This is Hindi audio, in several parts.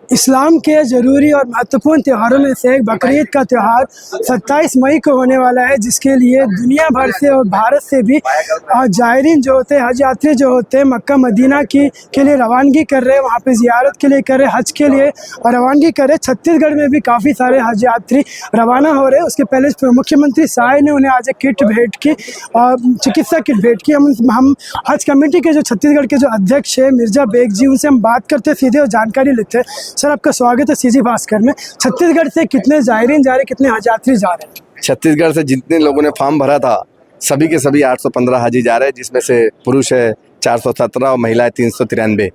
इस्लाम के ज़रूरी और महत्वपूर्ण त्योहारों में से एक बकरीद का त्यौहार 27 मई को होने वाला है, जिसके लिए दुनिया भर से और भारत से भी ज़ायरीन जो होते हैं, हज यात्री जो होते हैं, मक्का मदीना के लिए रवानगी कर रहे हैं, वहाँ पे ज़ियारत के लिए कर रहे हैं, हज के लिए रवानगी कर रहे हैं। छत्तीसगढ़ में भी काफ़ी सारे हज यात्री रवाना हो रहे हैं। उसके पहले मुख्यमंत्री साय ने उन्हें आज एक किट भेंट की, चिकित्सा किट भेंट की। हम हज कमेटी के जो छत्तीसगढ़ के जो अध्यक्ष है मिर्जा बेग जी, उनसे हम बात करते सीधे और जानकारी लेते हैं। सर, आपका स्वागत है सीजी भास्कर में। छत्तीसगढ़ से कितने ज़ायरीन जा रहे हैं, कितने हज यात्री जा रहे हैं? छत्तीसगढ़ से जितने लोगों ने फॉर्म भरा था सभी के सभी 815 हाजी जा रहे हैं, जिसमें से पुरुष है 417 और महिलाएं 393।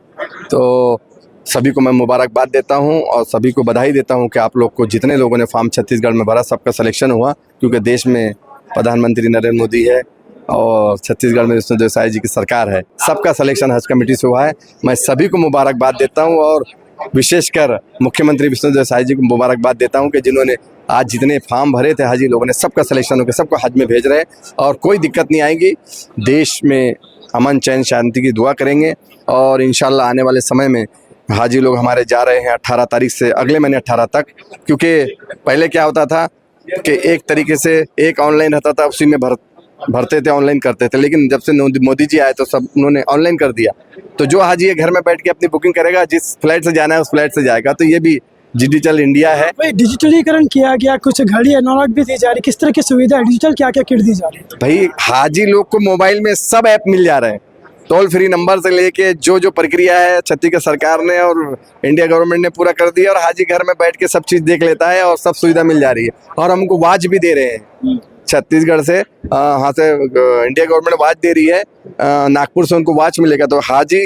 तो सभी को मैं मुबारकबाद देता हूं और सभी को बधाई देता हूं कि आप लोग को जितने लोगों ने फॉर्म छत्तीसगढ़ में भरा सबका सिलेक्शन हुआ, क्योंकि देश में प्रधानमंत्री नरेंद्र मोदी है और छत्तीसगढ़ में विष्णुदेव साय जी की सरकार है। सबका सिलेक्शन हज कमेटी से हुआ है। मैं सभी को मुबारकबाद देता हूं और विशेषकर मुख्यमंत्री विष्णुदेव साय जी को मुबारकबाद देता हूं कि जिन्होंने आज जितने फॉर्म भरे थे हाजी लोगों ने, सबका सिलेक्शन होकर सबको हज में भेज रहे हैं और कोई दिक्कत नहीं आएगी। देश में अमन चैन शांति की दुआ करेंगे और इंशाल्लाह आने वाले समय में हाजी लोग हमारे जा रहे हैं 18 तारीख से अगले महीने 18 तक। क्योंकि पहले क्या होता था कि एक तरीके से एक ऑनलाइन रहता था, उसी में भरते थे, ऑनलाइन करते थे, लेकिन जब से मोदी जी आए तो सब उन्होंने ऑनलाइन कर दिया। तो जो हाजी है घर में बैठ के अपनी बुकिंग करेगा, जिस फ्लाइट से जाना है उस फ्लाइट से जाएगा। तो ये भी डिजिटल इंडिया है। भाई, डिजिटलीकरण किया गया, कुछ घड़ी एनालॉग भी दी जा रही, किस तरह की सुविधा है? डिजिटल क्या क्या किट दी जा रही है? भाई, हाजी लोग को मोबाइल में सब ऐप मिल जा रहे हैं, टोल फ्री नंबर से लेके जो प्रक्रिया है छत्तीसगढ़ सरकार ने और इंडिया गवर्नमेंट ने पूरा कर दिया और हाजी घर में बैठ के सब चीज़ देख लेता है और सब सुविधा मिल जा रही है। और हमको वाच भी दे रहे हैं छत्तीसगढ़ से, यहाँ से इंडिया गवर्नमेंट वाच दे रही है, नागपुर से उनको वाच मिलेगा। तो हाजी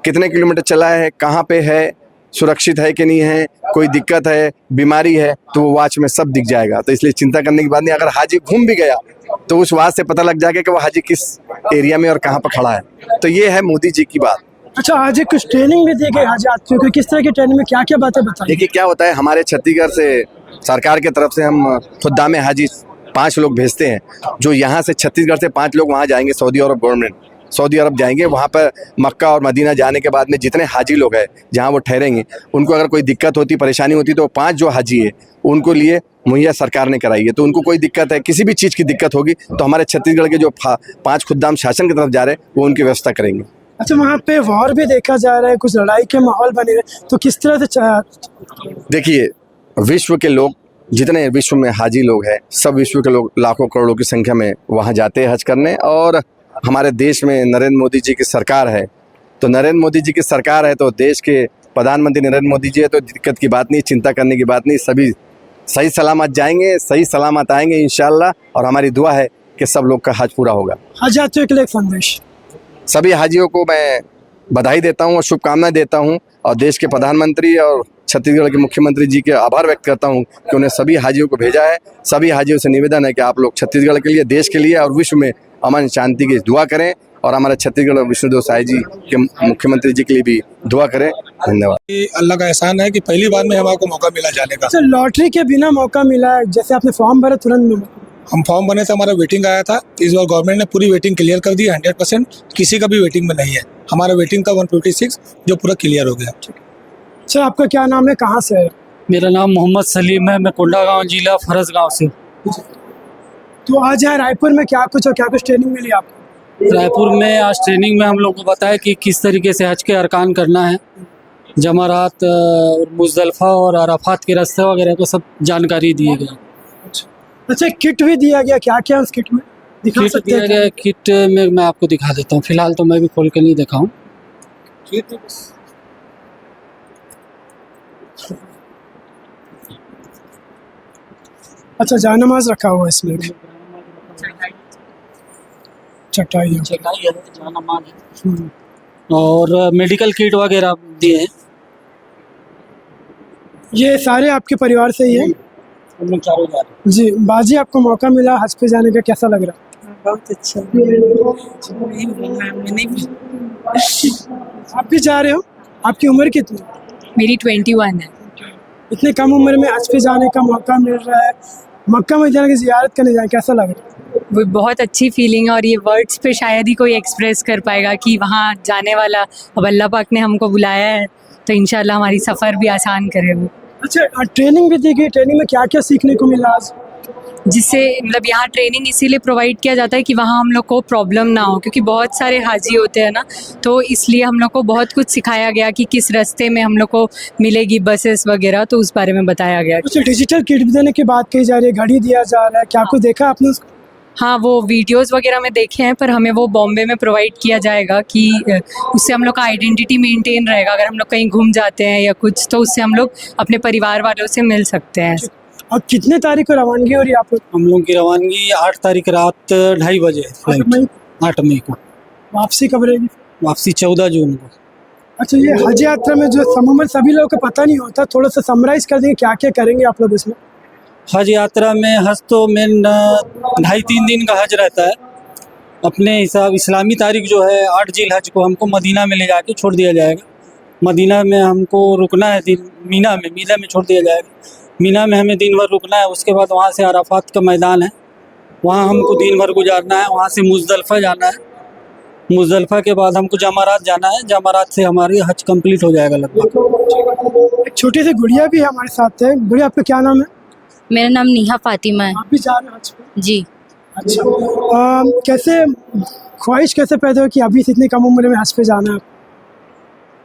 कितने किलोमीटर चला है, कहाँ पे है, सुरक्षित है कि नहीं है, कोई दिक्कत है, बीमारी है, तो वो वाच में सब दिख जाएगा। तो इसलिए चिंता करने की बात नहीं। अगर हाजी घूम भी गया तो उस वाच से पता लग जाएगा कि वो हाजी किस एरिया में और कहाँ पर खड़ा है। तो ये है मोदी जी की बात। अच्छा, आज कुछ ट्रेनिंग भी दी गई हज यात्रियों को, किस तरह की ट्रेनिंग में क्या क्या बातें बताई? देखिए क्या होता है, हमारे छत्तीसगढ़ से सरकार की तरफ से हम खुदामे हाजी 5 लोग भेजते हैं, जो यहाँ से छत्तीसगढ़ से 5 लोग वहाँ जाएंगे। सऊदी अरब जाएंगे। वहाँ पर मक्का और मदीना जाने के बाद में जितने हाजी लोग हैं जहाँ वो ठहरेंगे, उनको अगर कोई दिक्कत होती, परेशानी होती, तो 5 जो हाजी है उनको लिए मुहैया सरकार ने कराई है। तो उनको कोई दिक्कत है, किसी भी चीज़ की दिक्कत होगी तो हमारे छत्तीसगढ़ के जो 5 खुद्दाम शासन की तरफ जा रहे हैं वो उनकी व्यवस्था करेंगे। अच्छा, वहाँ पे वॉर भी देखा जा रहा है, कुछ लड़ाई के माहौल बने हैं, तो किस तरह से? देखिए, विश्व के लोग जितने विश्व में हाजी लोग हैं, सब विश्व के लोग लाखों करोड़ों की संख्या में वहाँ जाते हैं हज करने। और हमारे देश में नरेंद्र मोदी जी की सरकार है, तो नरेंद्र मोदी जी की सरकार है तो देश के प्रधानमंत्री नरेंद्र मोदी जी है, तो दिक्कत की बात नहीं, चिंता करने की बात नहीं। सभी सही सलामत जाएंगे, सही सलामत आएंगे इंशाल्लाह। और हमारी दुआ है कि सब लोग का हज पूरा होगा। हज यात्रियों के लिए एक संदेश। सभी हाजियों को मैं बधाई देता हूँ और शुभकामनाएं देता हूँ और देश के प्रधानमंत्री और छत्तीसगढ़ के मुख्यमंत्री जी के आभार व्यक्त करता हूँ कि उन्हें सभी हाजियों को भेजा है। सभी हाजियों से निवेदन है कि आप लोग छत्तीसगढ़ के लिए, देश के लिए और विश्व में अमन शांति की दुआ करें और हमारे छत्तीसगढ़ और विष्णुदेव साय जी के मुख्यमंत्री जी के लिए भी दुआ करें। धन्यवाद। अल्लाह का एहसान है कि पहली बार में हमारे को मौका मिला जाने का। अच्छा, लॉटरी के बिना मौका मिला है, जैसे आपने फॉर्म भरा तुरंत मिला? हम फॉर्म भरने से हमारा वेटिंग आया था, इस बार गवर्नमेंट ने पूरी वेटिंग क्लियर कर दी 100%। किसी का भी वेटिंग में नहीं है। हमारा वेटिंग था 156, जो पूरा क्लियर हो गया। अच्छा, आपका क्या नाम है, कहाँ से है? मेरा नाम मोहम्मद सलीम है, मैं कोंडागांव जिला फरस गांव से। तो आज यहाँ रायपुर में क्या कुछ ट्रेनिंग मिली आपको? रायपुर में आज ट्रेनिंग में हम लोग को बताया कि किस तरीके से हज के अरकान करना है, जमरात, मुज़दलिफ़ा और अराफात के रास्ते वगैरह को सब जानकारी दिए गए। अच्छा, किट भी दिया गया, क्या क्या उस किट में दिखा सकते हैं? दिया गया किट में मैं आपको दिखा देता हूँ, फिलहाल तो मैं भी खोल के नहीं देखा हूँ। अच्छा, जानमाज रखा हुआ है इसमें, चटाई और मेडिकल किट वगैरह दिए हैं। ये सारे आपके परिवार से ही है? हम लोग चारों जा रहे हैं। जी, बाजी आपको मौका मिला हज पे जाने का, कैसा लग रहा है? बहुत अच्छा। आप भी जा रहे हो? आपकी उम्र कितनी? मेरी 21 है। इतने कम उम्र में हज पे जाने का मौका मिल रहा है, मक्का मदीना की ज़ियारत करने जाए, कैसा लग रहा है? वो बहुत अच्छी फीलिंग है और ये वर्ड्स पे शायद ही कोई एक्सप्रेस कर पाएगा कि वहाँ जाने वाला, अब अल्लाह पाक ने हमको बुलाया है तो इंशाल्लाह हमारी सफ़र भी आसान करे वो। अच्छा, ट्रेनिंग भी दी गई, ट्रेनिंग में क्या क्या सीखने को मिला आज? जिससे मतलब यहाँ ट्रेनिंग इसीलिए प्रोवाइड किया जाता है कि वहाँ हम लोग को प्रॉब्लम ना हो, क्योंकि बहुत सारे हाजी होते हैं ना, तो इसलिए हम लोग को बहुत कुछ सिखाया गया कि किस रास्ते में हम लोग को मिलेगी बसेस वगैरह, तो उस बारे में बताया गया। अच्छा, डिजिटल किट भी देने की बात कही जा रही है, घड़ी दिया जा रहा है, क्या कुछ देखा आपने उसको? हाँ, वो वीडियोस वगैरह में देखे हैं, पर हमें वो बॉम्बे में प्रोवाइड किया जाएगा कि उससे हम लोग का आइडेंटिटी मेंटेन रहेगा। अगर हम लोग कहीं घूम जाते हैं या कुछ, तो उससे हम लोग अपने परिवार वालों से मिल सकते हैं। और कितने तारीख को रवानगी हो रही है आप लोग? हम लोग की रवानगी 8 तारीख रात 2:30 बजे है फ्लाइट, 8 मई को। वापसी कब रहेगी? वापसी 14 जून को। अच्छा, ये हज यात्रा में जो अमूमन सभी लोगों को पता नहीं होता, थोड़ा सा समराइज कर देंगे क्या क्या करेंगे आप लोग इसमें? हज यात्रा में हज तो मेन 2.5-3 दिन का हज रहता है। अपने हिसाब इस्लामी तारीख जो है 8 जिल हज को हमको मदीना में ले जाके छोड़ दिया जाएगा। मदीना में हमको रुकना है, मीना में छोड़ दिया जाएगा। मीना में हमें दिन भर रुकना है। उसके बाद वहाँ से अराफात का मैदान है, वहाँ हमको दिन भर गुजारना है। वहाँ से मुज़दलिफ़ा जाना है, मुज़दलिफ़ा के बाद हमको जमारात जाना है। जमारात से हमारी हज कंप्लीट हो जाएगा लगभग। एक छोटी सी गुड़िया भी है हमारे साथ है। गुड़िया, आपका क्या नाम है? मेरा नाम नेहा फातिमा है। आप भी जा रहे हैं हज पे? जी। अच्छा, कैसे ख्वाहिश कैसे पैदा हुई कि अभी से इतनी कम उम्र में हज पे जाना है?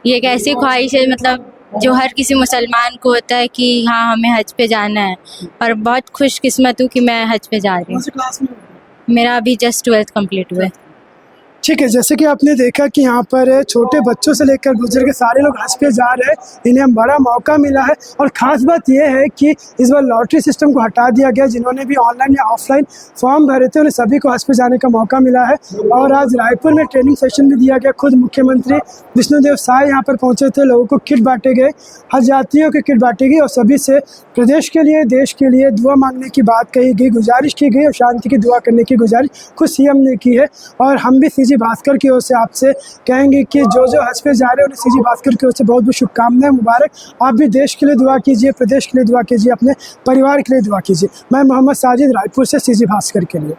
ये एक ऐसी ख्वाहिश है मतलब जो हर किसी मुसलमान को होता है कि हाँ हमें हज पे जाना है, और बहुत खुशकिस्मत हूँ कि मैं हज पे जा रही कौन हूँ। सी क्लास में? मेरा अभी जस्ट 12th कंप्लीट हुआ है। ठीक है, जैसे कि आपने देखा कि यहाँ पर छोटे बच्चों से लेकर बुजुर्ग के सारे लोग हज पे जा रहे हैं, इन्हें बड़ा मौका मिला है। और ख़ास बात यह है कि इस बार लॉटरी सिस्टम को हटा दिया गया। जिन्होंने भी ऑनलाइन या ऑफलाइन फॉर्म भरे थे, उन्हें सभी को हज पे जाने का मौका मिला है। और आज रायपुर में ट्रेनिंग सेशन भी दिया गया। खुद मुख्यमंत्री विष्णुदेव साय यहाँ पर पहुँचे थे, लोगों को किट बांटे गए, हज यात्रियों की किट बांटी गई और सभी से प्रदेश के लिए, देश के लिए दुआ मांगने की बात कही गई, गुजारिश की गई और शांति की दुआ करने की गुजारिश खुद सीएम ने की है। और हम भी सीजी भास्कर की ओर से आपसे कहेंगे कि जो हज पे जा रहे हैं उन्हें सीजी भास्कर की ओर से बहुत बहुत शुभकामनाएं, मुबारक। आप भी देश के लिए दुआ कीजिए, प्रदेश के लिए दुआ कीजिए, अपने परिवार के लिए दुआ कीजिए। मैं मोहम्मद साजिद, रायपुर से सीजी भास्कर के लिए।